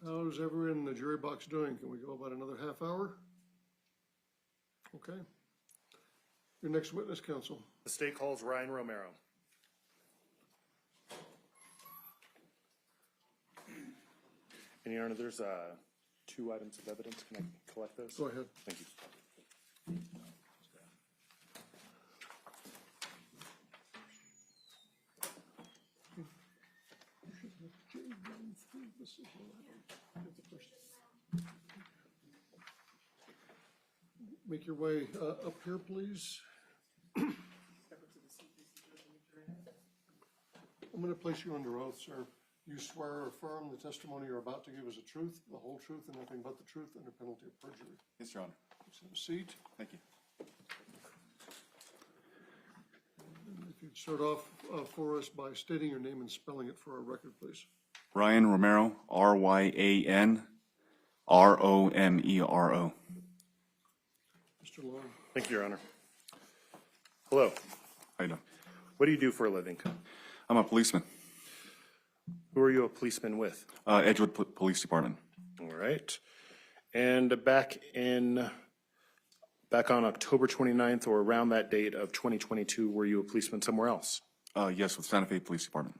How's everyone in the jury box doing? Can we go about another half hour? Okay. Your next witness, counsel. The state calls Ryan Romero. And Your Honor, there's 2 items of evidence. Can I collect those? Go ahead. Thank you. Make your way up here, please. I'm going to place you under oath, sir. You swear or affirm the testimony you're about to give is the truth, the whole truth, and nothing but the truth under penalty of perjury. Yes, Your Honor. Please have a seat. Thank you. If you'd start off for us by stating your name and spelling it for our record, please. Ryan Romero, R-Y-A-N-R-O-M-E-R-O. Mr. Long. Thank you, Your Honor. Hello. How you doing? What do you do for a living? I'm a policeman. Who are you a policeman with? Edgewood Police Department. All right. And back on October 29th or around that date of 2022, were you a policeman somewhere else? Yes, with Santa Fe Police Department.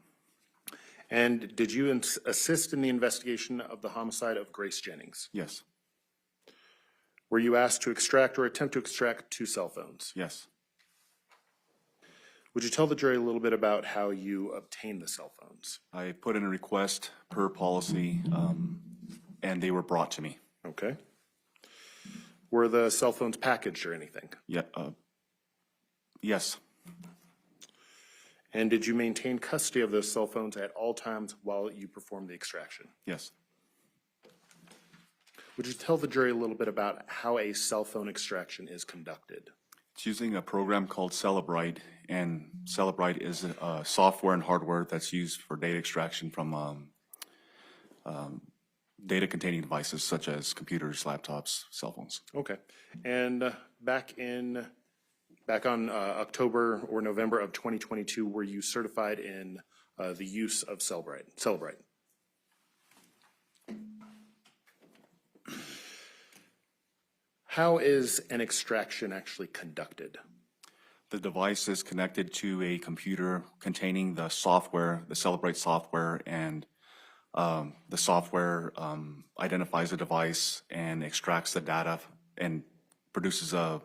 And did you assist in the investigation of the homicide of Grace Jennings? Yes. Were you asked to extract or attempt to extract 2 cell phones? Yes. Would you tell the jury a little bit about how you obtained the cell phones? I put in a request per policy, and they were brought to me. Okay. Were the cell phones packaged or anything? Yeah. Yes. And did you maintain custody of those cell phones at all times while you performed the extraction? Yes. Would you tell the jury a little bit about how a cell phone extraction is conducted? It's using a program called Cellebrite, and Cellebrite is software and hardware that's used for data extraction from data-containing devices such as computers, laptops, cell phones. Okay. And back on October or November of 2022, were you certified in the use of Cellebrite? How is an extraction actually conducted? The device is connected to a computer containing the software, the Cellebrite software, and the software identifies the device and extracts the data and produces a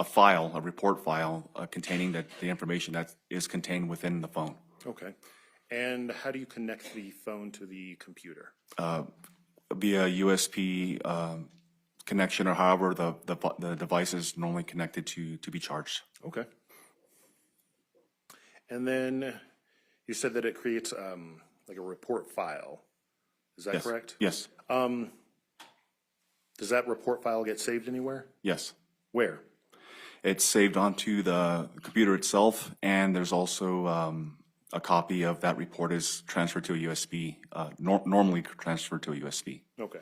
file, a report file containing the information that is contained within the phone. Okay. And how do you connect the phone to the computer? Via USB connection, or however the device is normally connected to be charged. Okay. And then you said that it creates like a report file. Is that correct? Yes. Does that report file get saved anywhere? Yes. Where? It's saved onto the computer itself, and there's also a copy of that report is transferred to a USB, normally transferred to a USB. Okay.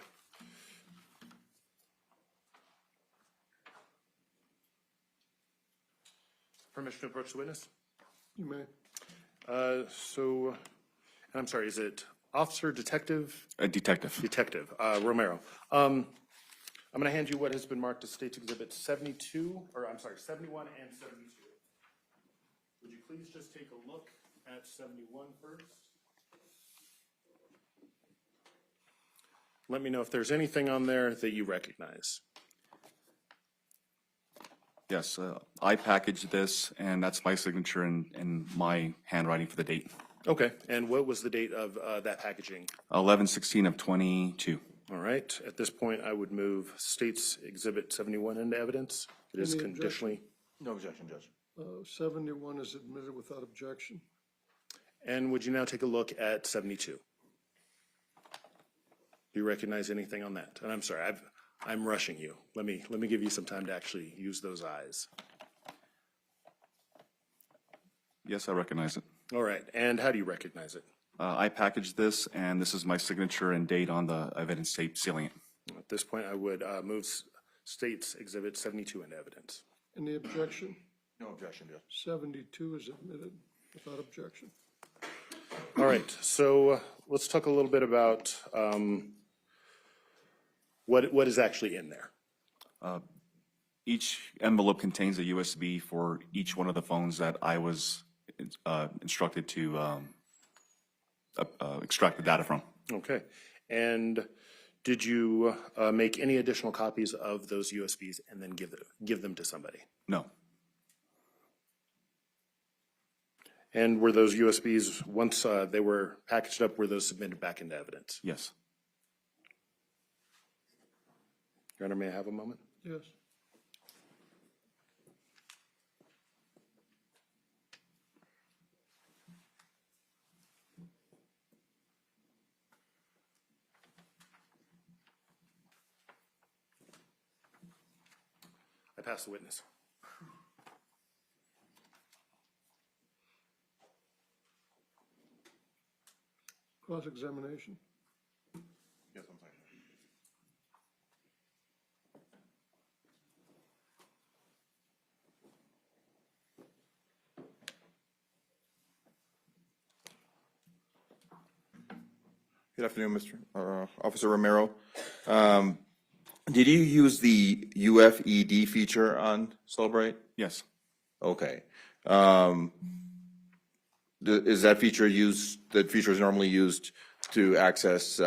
Permission to approach the witness? You may. And I'm sorry, is it officer, detective? A detective. Detective, Romero. I'm going to hand you what has been marked as State's Exhibit 71 and 72. Would you please just take a look at 71 first? Let me know if there's anything on there that you recognize. Yes, I packaged this, and that's my signature and my handwriting for the date. Okay, and what was the date of that packaging? 11/16 of 22. All right, at this point, I would move State's Exhibit 71 into evidence. It is Any conditionally. No objection, Judge. 71 is admitted without objection. And would you now take a look at 72? Do you recognize anything on that? And I'm sorry, I'm rushing you. Let me give you some time to actually use those eyes. Yes, I recognize it. All right, and how do you recognize it? I packaged this, and this is my signature and date on the evidence tape sealing it. At this point, I would move State's Exhibit 72 into evidence. Any objection? No objection, Judge. 72 is admitted without objection. All right, so let's talk a little bit about what is actually in there. Each envelope contains a USB for each one of the phones that I was instructed to extract the data from. Okay. And did you make any additional copies of those USBs and then give them to somebody? No. And were those USBs, once they were packaged up, were those submitted back into evidence? Yes. Your Honor, may I have a moment? Yes. I pass the witness. Cross-examination. Yes, I'm sorry. Good afternoon, Mr. Officer Romero. Did you use the UFED feature on Cellebrite? Yes. Okay. Is that feature used, that feature is normally used to access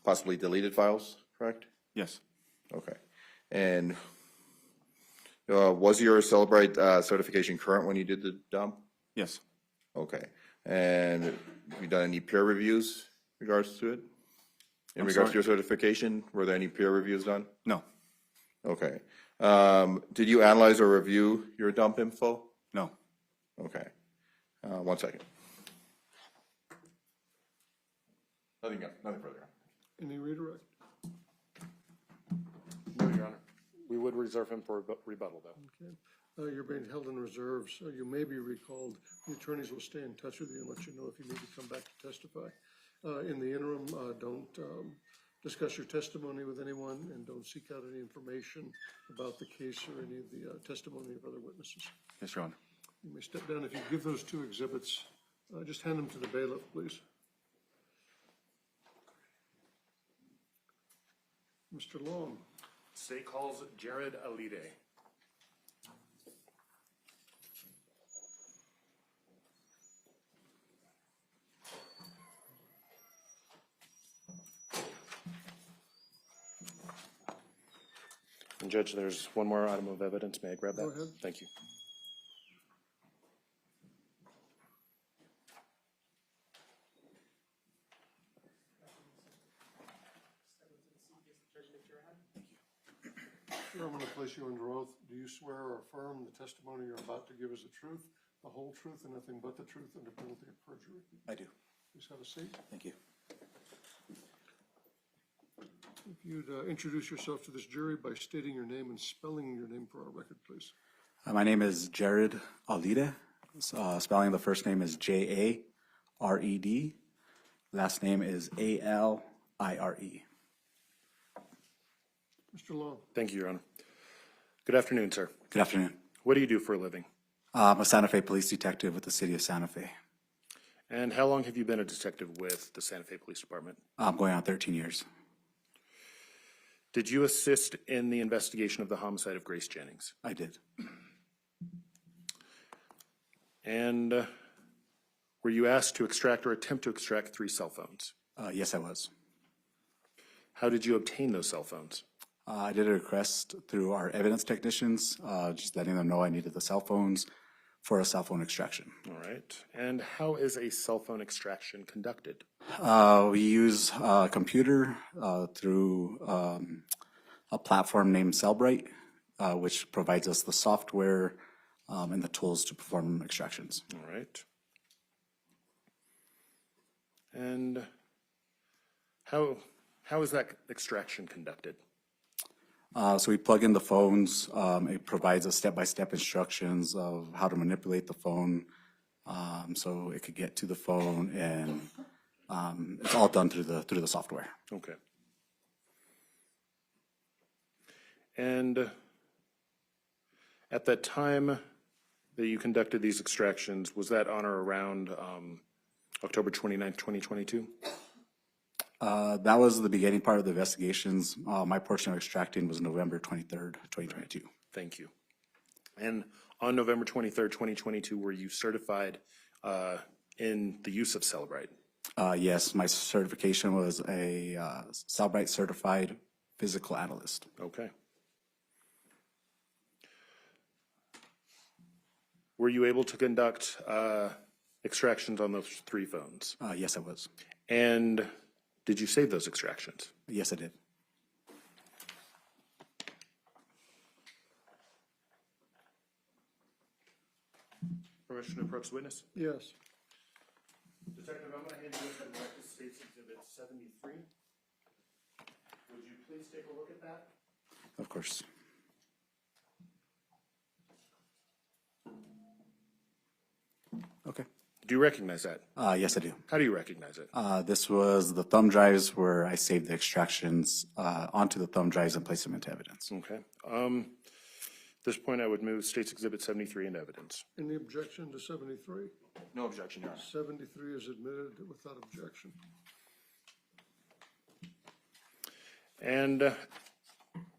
possibly deleted files, correct? Yes. Okay. And was your Cellebrite certification current when you did the dump? Yes. Okay. And have you done any peer reviews in regards to it? In I'm regards sorry? to your certification, were there any peer reviews done? No. Okay. Did you analyze or review your dump info? No. Okay. 1 second. Nothing further. Any redirect? No, Your Honor. We would reserve him for rebuttal, though. Okay. You're being held in reserve, so you may be recalled. The attorneys will stay in touch with you and let you know if you need to come back to testify. In the interim, don't discuss your testimony with anyone and don't seek out any information about the case or any of the testimony of other witnesses. Yes, Your Honor. You may step down. If you give those two exhibits, just hand them to the bailiff, please. Mr. Long. State calls Jared Alire. And Judge, there's one more item of evidence. May I grab that? Go ahead. Thank you. Sir, I'm going to place you under oath. Do you swear or affirm the testimony you're about to give is the truth, the whole truth, and nothing but the truth under penalty of perjury? I do. Please have a seat. Thank you. If you'd introduce yourself to this jury by stating your name and spelling your name for our record, please. My name is Jared Alire. Spelling the first name is Jared. Last name is Alire. Mr. Long. Thank you, Your Honor. Good afternoon, sir. Good afternoon. What do you do for a living? I'm a Santa Fe police detective with the city of Santa Fe. And how long have you been a detective with the Santa Fe Police Department? I'm going on 13 years. Did you assist in the investigation of the homicide of Grace Jennings? I did. And were you asked to extract or attempt to extract 3 cell phones? Yes, I was. How did you obtain those cell phones? I did a request through our evidence technicians, just letting them know I needed the cell phones for a cell phone extraction. All right. And how is a cell phone extraction conducted? We use a computer through a platform named Cellebrite, which provides us the software and the tools to perform extractions. All right. And how is that extraction conducted? So we plug in the phones. It provides us step-by-step instructions of how to manipulate the phone so it could get to the phone, and it's all done through the software. Okay. And at that time that you conducted these extractions, was that on or around October 29th, 2022? That was the beginning part of the investigations. My portion of extracting was November 23rd, 2022. Thank you. And on November 23rd, 2022, were you certified in the use of Cellebrite? Yes, my certification was a Cellebrite certified physical analyst. Okay. Were you able to conduct extractions on those 3 phones? Yes, I was. And did you save those extractions? Yes, I did. Permission to approach the witness? Yes. Detective, I'm going to hand you over to Directed States Exhibit 73. Would you please take a look at that? Of course. Okay. Do you recognize that? Yes, I do. How do you recognize it? This was the thumb drives where I saved the extractions onto the thumb drives and placed them into evidence. Okay. At this point, I would move States Exhibit 73 into evidence. Any objection to 73? No objection, Your Honor. 73 is admitted without objection. And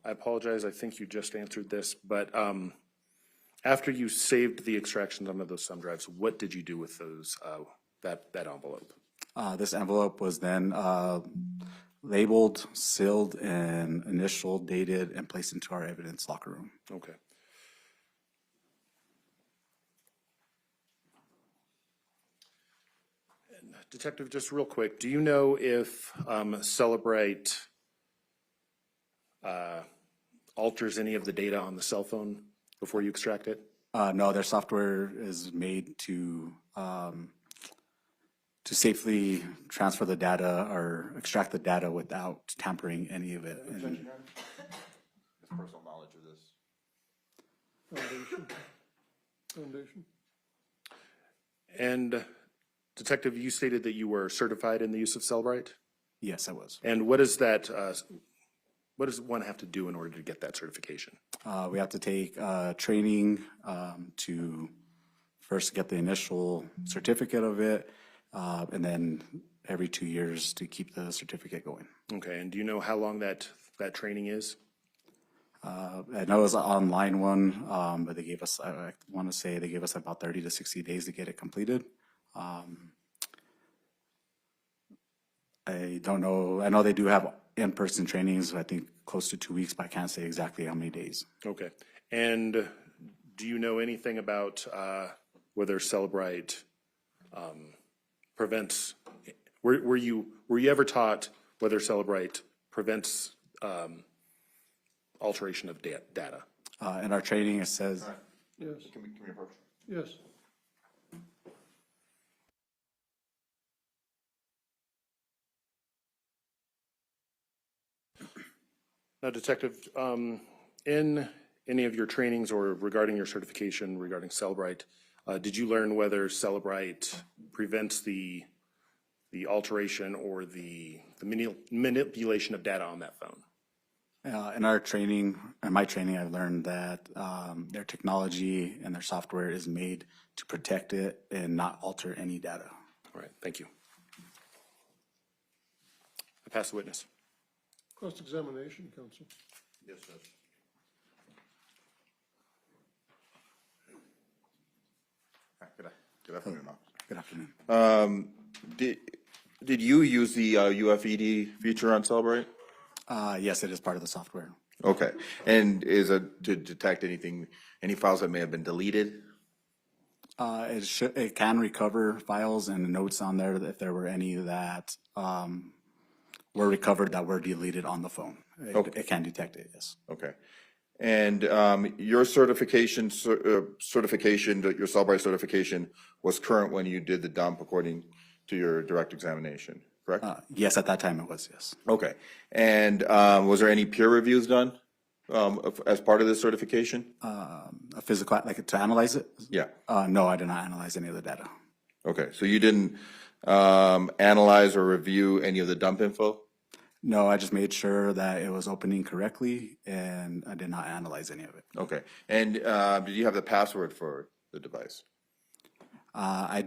I apologize, I think you just answered this, but after you saved the extractions onto those thumb drives, what did you do with those, that envelope? This envelope was then labeled, sealed, and initial dated and placed into our evidence locker room. Okay. And Detective, just real quick, do you know if Cellebrite alters any of the data on the cell phone before you extract it? No, their software is made to safely transfer the data or extract the data without tampering any of it. Objection, Your Honor. It's personal knowledge of this. Foundation. And Detective, you stated that you were certified in the use of Cellebrite? Yes, I was. And what is that, what does one have to do in order to get that certification? We have to take training to first get the initial certificate of it, and then every 2 years to keep the certificate going. Okay, and do you know how long that training is? I know it was an online one, but they gave us, I want to say they gave us about 30 to 60 days to get it completed. I don't know. I know they do have in-person trainings, I think close to 2 weeks, but I can't say exactly how many days. Okay, and do you know anything about whether Cellebrite prevents, were you ever taught whether Cellebrite prevents alteration of data? In our training, it says, Yes. Can we approach? Yes. Now, Detective, in any of your trainings or regarding your certification regarding Cellebrite, did you learn whether Cellebrite prevents the alteration or the manipulation of data on that phone? in our training, in my training, I've learned that their technology and their software is made to protect it and not alter any data. All right, thank you. I pass the witness. Cross-examination, counsel. Yes, Judge. Good afternoon, officer. Good afternoon. Did you use the UFED feature on Cellebrite? Yes, it is part of the software. Okay, and is it to detect any files that may have been deleted? It can recover files and notes on there if there were any that were recovered that were deleted on the phone. It can detect it, yes. Okay, and your certification, your Cellebrite certification was current when you did the dump according to your direct examination, correct? Yes, at that time it was, yes. Okay, and was there any peer reviews done as part of this certification? A physical, like to analyze it? Yeah. No, I did not analyze any of the data. Okay, so you didn't analyze or review any of the dump info? No, I just made sure that it was opening correctly and I did not analyze any of it. Okay, and did you have the password for the device? I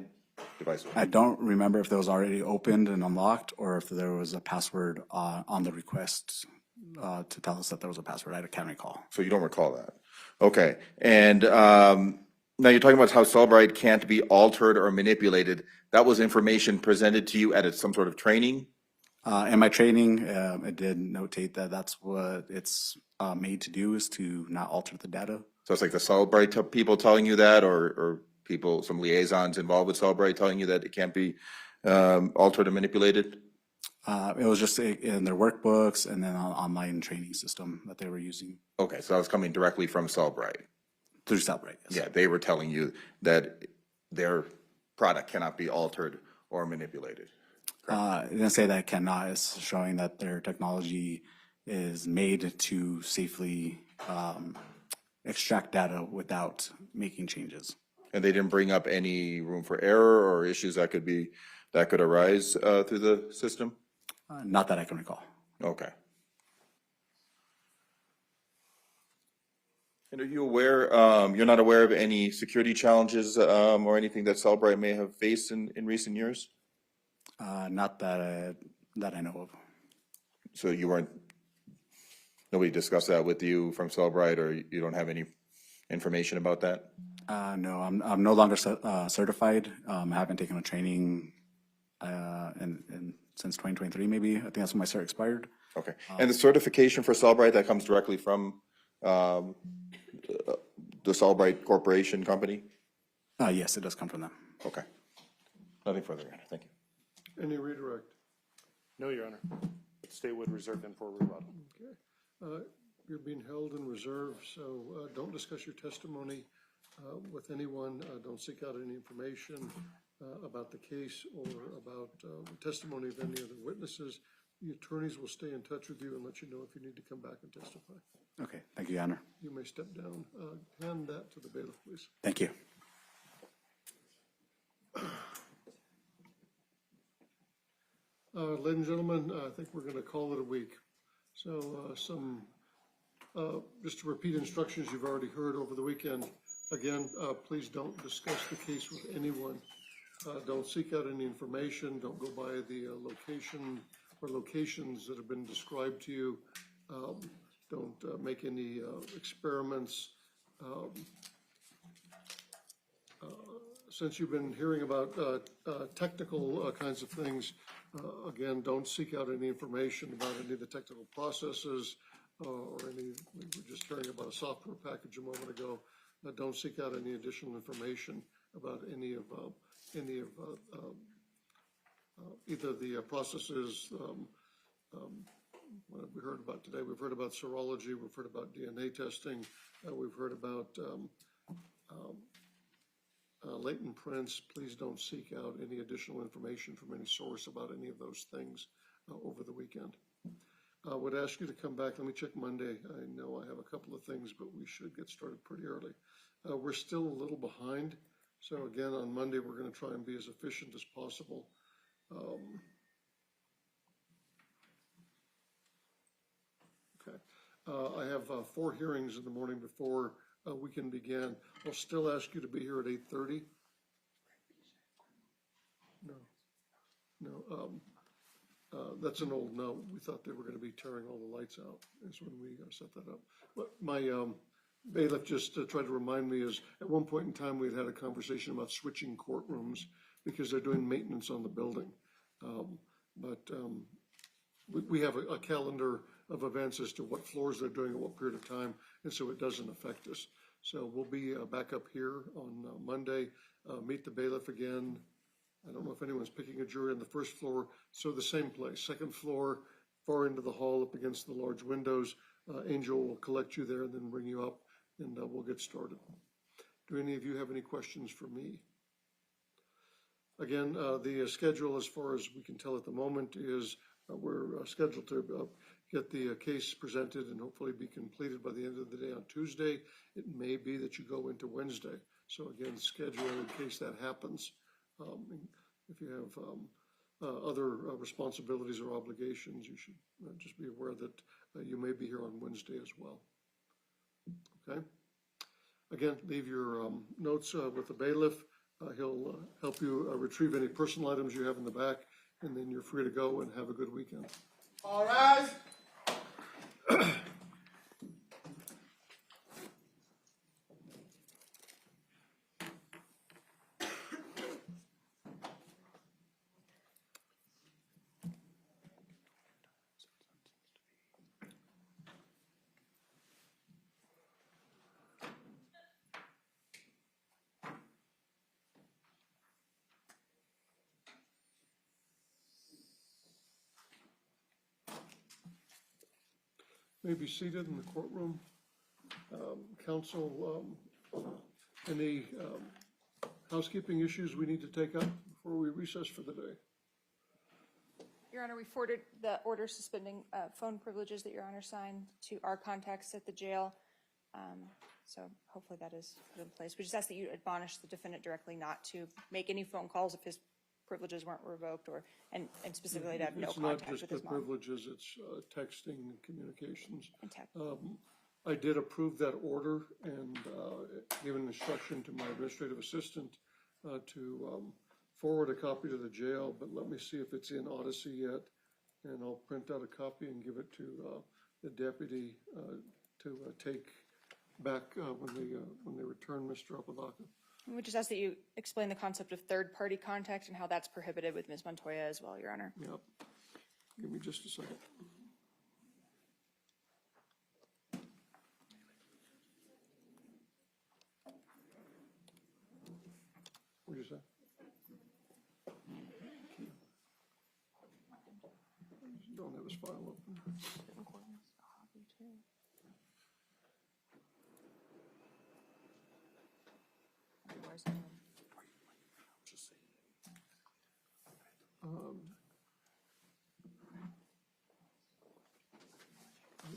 device? I don't remember if it was already opened and unlocked or if there was a password on the request to tell us that there was a password. I can't recall. So you don't recall that? Okay. And now you're talking about how Cellebrite can't be altered or manipulated. That was information presented to you at some sort of training? In my training, it did notate that that's what it's made to do, is to not alter the data. So it's like the Cellebrite people telling you that, or people, some liaisons involved with Cellebrite telling you that it can't be altered or manipulated? It was just in their workbooks and then an online training system that they were using. Okay, so that was coming directly from Cellebrite. Through Cellebrite, yes. Yeah, they were telling you that their product cannot be altered or manipulated. It didn't say that it cannot. It's showing that their technology is made to safely extract data without making changes. And they didn't bring up any room for error or issues that could arise through the system? Not that I can recall. Okay. And are you aware, you're not aware of any security challenges or anything that Cellebrite may have faced in recent years? Not that I know of. So nobody discussed that with you from Cellebrite, or you don't have any information about that? No, I'm no longer certified. I haven't taken a training since 2023, maybe. I think that's when my cert expired. Okay. And the certification for Cellebrite, that comes directly from the Cellebrite Corporation company? Yes, it does come from them. Okay. Nothing further, Your Honor. Thank you. Any redirect? No, Your Honor. State would reserve them for rebuttal. Okay. You're being held in reserve, so don't discuss your testimony with anyone. Don't seek out any information about the case or about the testimony of any other witnesses. The attorneys will stay in touch with you and let you know if you need to come back and testify. Okay, thank you, Your Honor. You may step down. Hand that to the bailiff, please. Thank you. Ladies and gentlemen, I think we're going to call it a week. So just to repeat instructions you've already heard over the weekend. Again, please don't discuss the case with anyone. Don't seek out any information. Don't go by the location or locations that have been described to you. Don't make any experiments. Since you've been hearing about technical kinds of things, again, don't seek out any information about any of the technical processes or we were just hearing about a software package a moment ago. Don't seek out any additional information about any of either the processes. What have we heard about today? We've heard about serology. We've heard about DNA testing. We've heard about latent prints. Please don't seek out any additional information from any source about any of those things over the weekend. I would ask you to come back. Let me check Monday. I know I have a couple of things, but we should get started pretty early. We're still a little behind. So again, on Monday, we're going to try and be as efficient as possible. Okay. I have 4 hearings in the morning before we can begin. I'll still ask you to be here at 8:30. No. That's an old note. We thought they were going to be tearing all the lights out is when we set that up. But my bailiff just tried to remind me is at one point in time we had a conversation about switching courtrooms because they're doing maintenance on the building. We have a calendar of events as to what floors they're doing at what period of time, and so it doesn't affect us. So we'll be back up here on Monday, meet the bailiff again. I don't know if anyone's picking a jury on the first floor, so the same place, second floor, far into the hall up against the large windows. Angel will collect you there and then bring you up, and we'll get started. Do any of you have any questions for me? Again, the schedule, as far as we can tell at the moment, is we're scheduled to get the case presented and hopefully be completed by the end of the day on Tuesday. It may be that you go into Wednesday. So again, schedule in case that happens. If you have other responsibilities or obligations, you should just be aware that you may be here on Wednesday as well. Okay? Again, leave your notes with the bailiff. He'll help you retrieve any personal items you have in the back, and then you're free to go and have a good weekend. All rise. May be seated in the courtroom. Counsel, any housekeeping issues we need to take up before we recess for the day? Your Honor, we forwarded the order suspending phone privileges that Your Honor signed to our contacts at the jail. So hopefully that is put in place. We just ask that you admonish the defendant directly not to make any phone calls if his privileges weren't revoked, or and specifically to have no contact with his It's not just the mom. privileges, it's texting and communications. And text. I did approve that order and given instruction to my administrative assistant to forward a copy to the jail, but let me see if it's in Odyssey yet, and I'll print out a copy and give it to the deputy to take back when they return Mr. Apodaca. We just ask that you explain the concept of third-party contact and how that's prohibited with Ms. Montoya as well, Your Honor. Yep. Give me just a second. What did you say? Don't have his file open.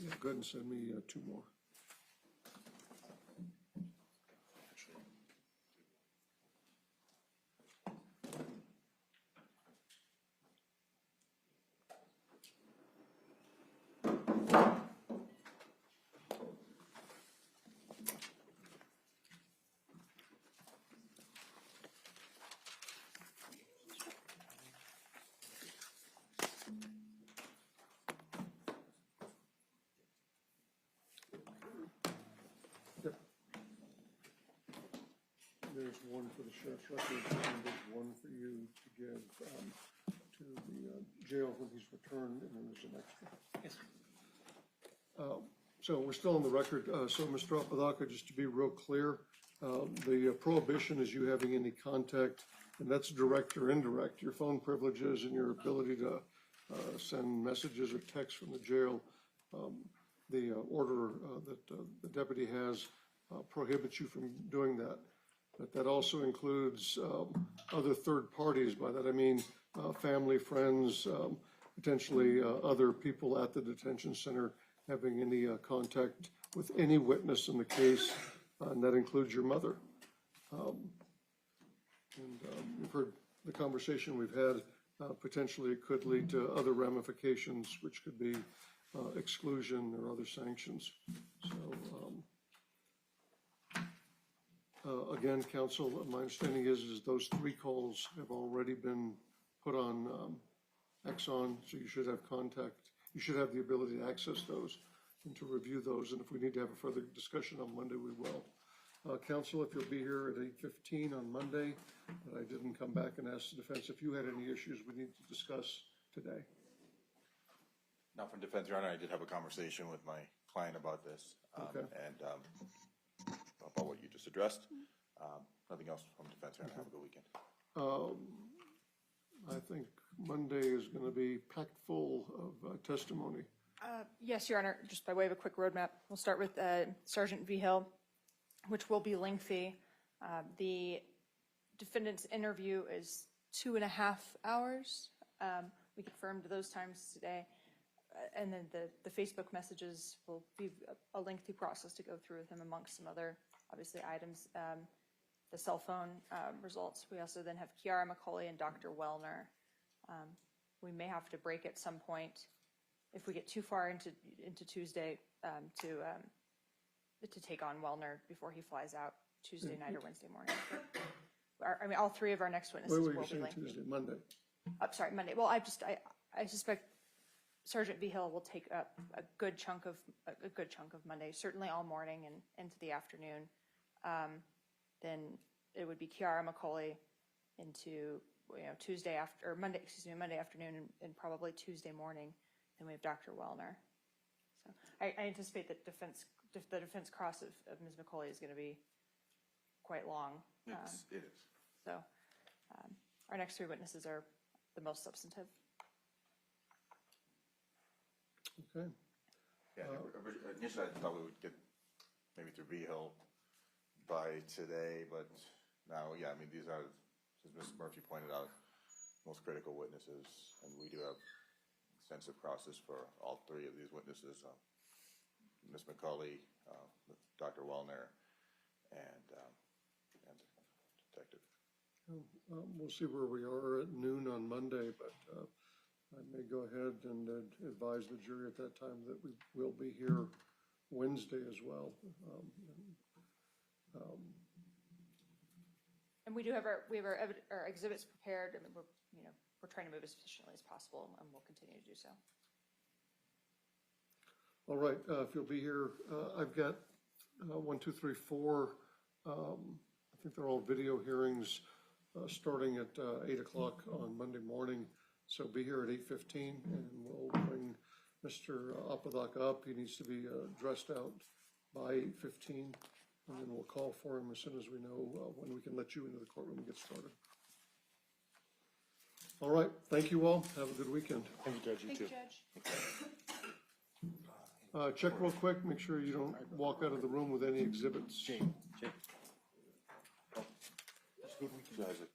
Yeah, go ahead and send me 2 more. Yep. There's one for the sheriff's records, and there's one for you to give to the jail when he's returned, and then there's an extra. Yes, sir. So we're still on the record. So Mr. Apodaca, just to be real clear, the prohibition is you having any contact, and that's direct or indirect. Your phone privileges and your ability to send messages or texts from the jail. The order that the deputy has prohibits you from doing that. But that also includes other third parties. By that I mean family, friends, potentially other people at the detention center having any contact with any witness in the case, and that includes your mother. You've heard the conversation we've had. Potentially it could lead to other ramifications, which could be exclusion or other sanctions. So again, counsel, my understanding is those 3 calls have already been put on Exxon, so you should have contact. You should have the ability to access those and to review those, and if we need to have a further discussion on Monday, we will. Counsel, if you'll be here at 8:15 on Monday, but I didn't come back and ask the defense if you had any issues we need to discuss today. Not from defense, Your Honor. I did have a conversation with my client about this. Okay. And about what you just addressed. Nothing else from defense, Your Honor. Have a good weekend. I think Monday is going to be packed full of testimony. Yes, Your Honor, just by way of a quick roadmap, we'll start with Sergeant Vigil, which will be lengthy. The defendant's interview is 2.5 hours. We confirmed those times today. And then the Facebook messages will be a lengthy process to go through with him amongst some other, obviously, items. The cell phone results. We also then have Kiara McCulley and Dr. Wellner. We may have to break at some point if we get too far into Tuesday to take on Wellner before he flies out Tuesday night or Wednesday morning. I mean, all three of our next witnesses Wait, will you're be saying lengthy. Tuesday, Monday? Sorry, Monday. Well, I suspect Sergeant Vigil will take up a good chunk of Monday, certainly all morning and into the afternoon. Then it would be Kiara McCulley into, Monday afternoon and probably Tuesday morning. Then we have Dr. Wellner. So I anticipate that the defense cross of Ms. McCulley is going to be quite long. It is. So our next three witnesses are the most substantive. Okay. Yeah, initially I thought we would get maybe to Hill by today, but now, yeah, I mean, these are, as Ms. Murphy pointed out, most critical witnesses, and we do have extensive process for all three of these witnesses, Ms. McCulley, Dr. Wellner, and Detective. We'll see where we are at noon on Monday, but I may go ahead and advise the jury at that time that we will be here Wednesday as well. And we have our exhibits prepared. I mean, we're trying to move as efficiently as possible, and we'll continue to do so. All right, if you'll be here, I've got 1, 2, 3, 4. I think they're all video hearings starting at 8 o'clock on Monday morning. So be here at 8:15, and we'll bring Mr. Apodaca up. He needs to be dressed out by 8:15, and then we'll call for him as soon as we know when we can let you into the courtroom and get started. All right, thank you all. Have a good weekend. Thank you, Judge. You too. Judge. Check real quick, make sure you don't walk out of the room with any exhibits. Jane. Isaac.